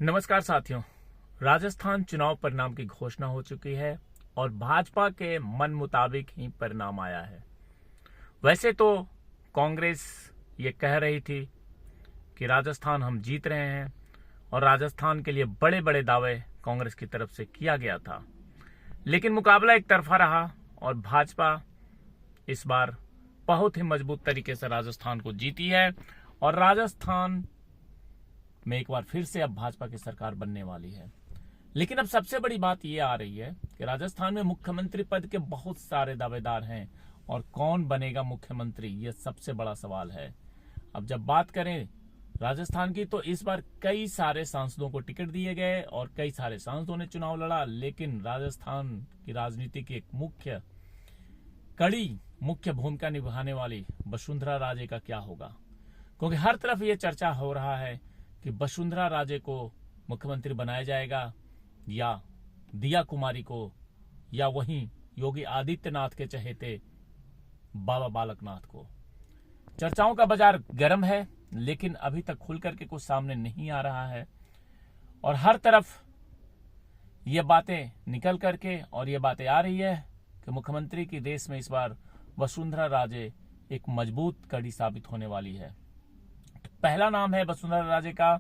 नमस्कार साथियों। राजस्थान चुनाव परिणाम की घोषणा हो चुकी है और भाजपा के मन मुताबिक ही परिणाम आया है। वैसे तो कांग्रेस ये कह रही थी कि राजस्थान हम जीत रहे हैं और राजस्थान के लिए बड़े बड़े दावे कांग्रेस की तरफ से किया गया था, लेकिन मुकाबला एक तरफा रहा और भाजपा इस बार बहुत ही मजबूत तरीके से राजस्थान को जीती है और राजस्थान में एक बार फिर से अब भाजपा की सरकार बनने वाली है। लेकिन अब सबसे बड़ी बात यह आ रही है कि राजस्थान में मुख्यमंत्री पद के बहुत सारे दावेदार हैं और कौन बनेगा मुख्यमंत्री, यह सबसे बड़ा सवाल है। अब जब बात करें राजस्थान की, तो इस बार कई सारे सांसदों को टिकट दिए गए और कई सारे सांसदों ने चुनाव लड़ा, लेकिन राजस्थान की राजनीति की एक मुख्य भूमिका निभाने वाली वसुंधरा राजे का क्या होगा, क्योंकि हर तरफ यह चर्चा हो रहा है कि वसुंधरा राजे को मुख्यमंत्री बनाया जाएगा या दिया कुमारी को, या वहीं योगी आदित्यनाथ के चहेते बाबा बालकनाथ को। चर्चाओं का बाजार गर्म है, लेकिन अभी तक खुल करके कुछ सामने नहीं आ रहा है और हर तरफ ये बातें निकल करके और ये बातें आ रही है कि मुख्यमंत्री की रेस में इस बार वसुंधरा राजे एक मजबूत कड़ी साबित होने वाली है। पहला नाम है वसुंधरा राजे का।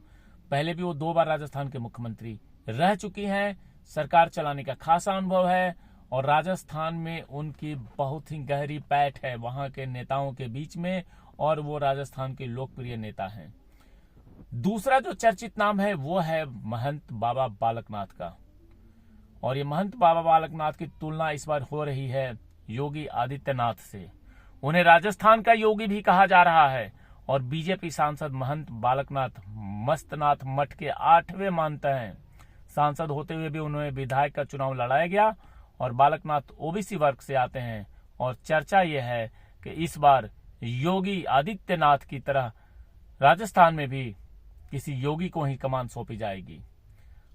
पहले भी वो 2 बार राजस्थान के मुख्यमंत्री रह चुकी हैं, सरकार चलाने का खासा अनुभव है और राजस्थान में उनकी बहुत ही गहरी पैठ है वहां के नेताओं के बीच में और वो राजस्थान के लोकप्रिय नेता हैं। दूसरा जो चर्चित नाम है वो है महंत बाबा बालकनाथ का, और ये महंत बाबा बालकनाथ की तुलना इस बार हो रही है योगी आदित्यनाथ से। उन्हें राजस्थान का योगी भी कहा जा रहा है और बीजेपी सांसद महंत बालकनाथ मस्तनाथ मठ के 8वें मानते हैं। सांसद होते हुए भी उन्हें विधायक का चुनाव लड़ाया गया और बालकनाथ ओबीसी वर्ग से आते हैं और चर्चा यह है कि इस बार योगी आदित्यनाथ की तरह राजस्थान में भी किसी योगी को ही कमान सौंपी जाएगी।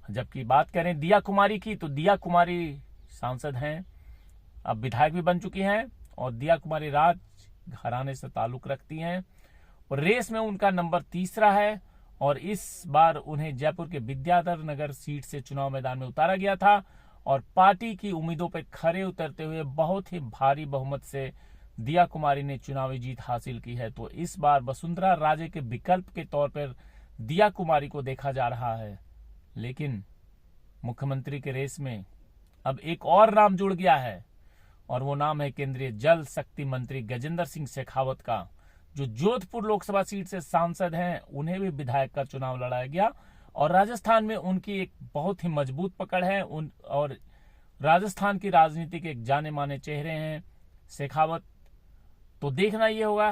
जबकि बात करें दिया कुमारी की, तो दिया कुमारी सांसद हैं, अब विधायक भी बन चुकी हैं और दिया कुमारी राज घराने से ताल्लुक रखती हैं और रेस में उनका नंबर 3 है और इस बार उन्हें जयपुर के विद्याधर नगर सीट से चुनाव मैदान में उतारा गया था और पार्टी की उम्मीदों पर खरे उतरते हुए बहुत ही भारी बहुमत से दिया कुमारी ने चुनावी जीत हासिल की है। तो इस बार वसुंधरा राजे के विकल्प के तौर पर दिया कुमारी को देखा जा रहा है, लेकिन मुख्यमंत्री के रेस में अब एक और नाम जुड़ गया है और वो नाम है केंद्रीय जल शक्ति मंत्री गजेंद्र सिंह शेखावत का, जो जोधपुर लोकसभा सीट से सांसद हैं। उन्हें भी विधायक का चुनाव लड़ाया गया और राजस्थान में उनकी एक बहुत ही मजबूत पकड़ है और राजस्थान की राजनीति के एक जाने माने चेहरे हैं शेखावत। तो देखना ये होगा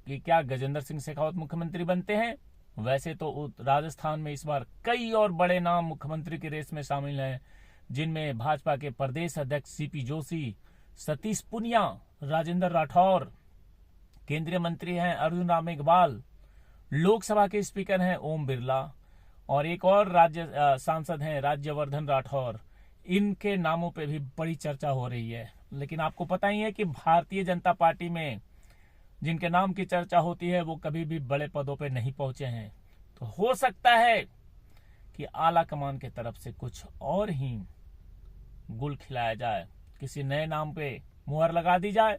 कि क्या गजेंद्र सिंह शेखावत मुख्यमंत्री बनते हैं। वैसे तो राजस्थान में इस बार कई और बड़े नाम मुख्यमंत्री की रेस में शामिल हैं, जिनमें भाजपा के प्रदेश अध्यक्ष सीपी जोशी, सतीश पूनिया, राजेंद्र राठौर, केंद्रीय मंत्री हैं अर्जुन राम मेघवाल, लोकसभा के स्पीकर हैं ओम बिरला और एक और राज्य सांसद हैं राज्यवर्धन राठौर। इनके नामों पे भी बड़ी चर्चा हो रही है, लेकिन आपको पता ही है कि भारतीय जनता पार्टी में जिनके नाम की चर्चा होती है वो कभी भी बड़े पदों पे नहीं पहुंचे हैं। तो हो सकता है कि आला कमान की तरफ से कुछ और ही गुल खिलाया जाए, किसी नए नाम पे मुहर लगा दी जाए,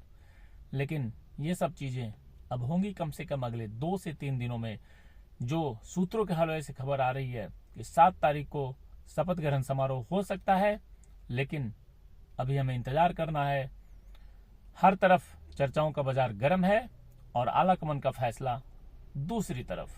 लेकिन ये सब चीजें अब होंगी कम से कम अगले 2 से 3 दिनों में। जो सूत्रों के हवाले से खबर आ रही है कि 7 तारीख को शपथ ग्रहण समारोह हो सकता है, लेकिन अभी हमें इंतजार करना है। हर तरफ चर्चाओं का बाजार गर्म है और आलाकमान का फैसला दूसरी तरफ।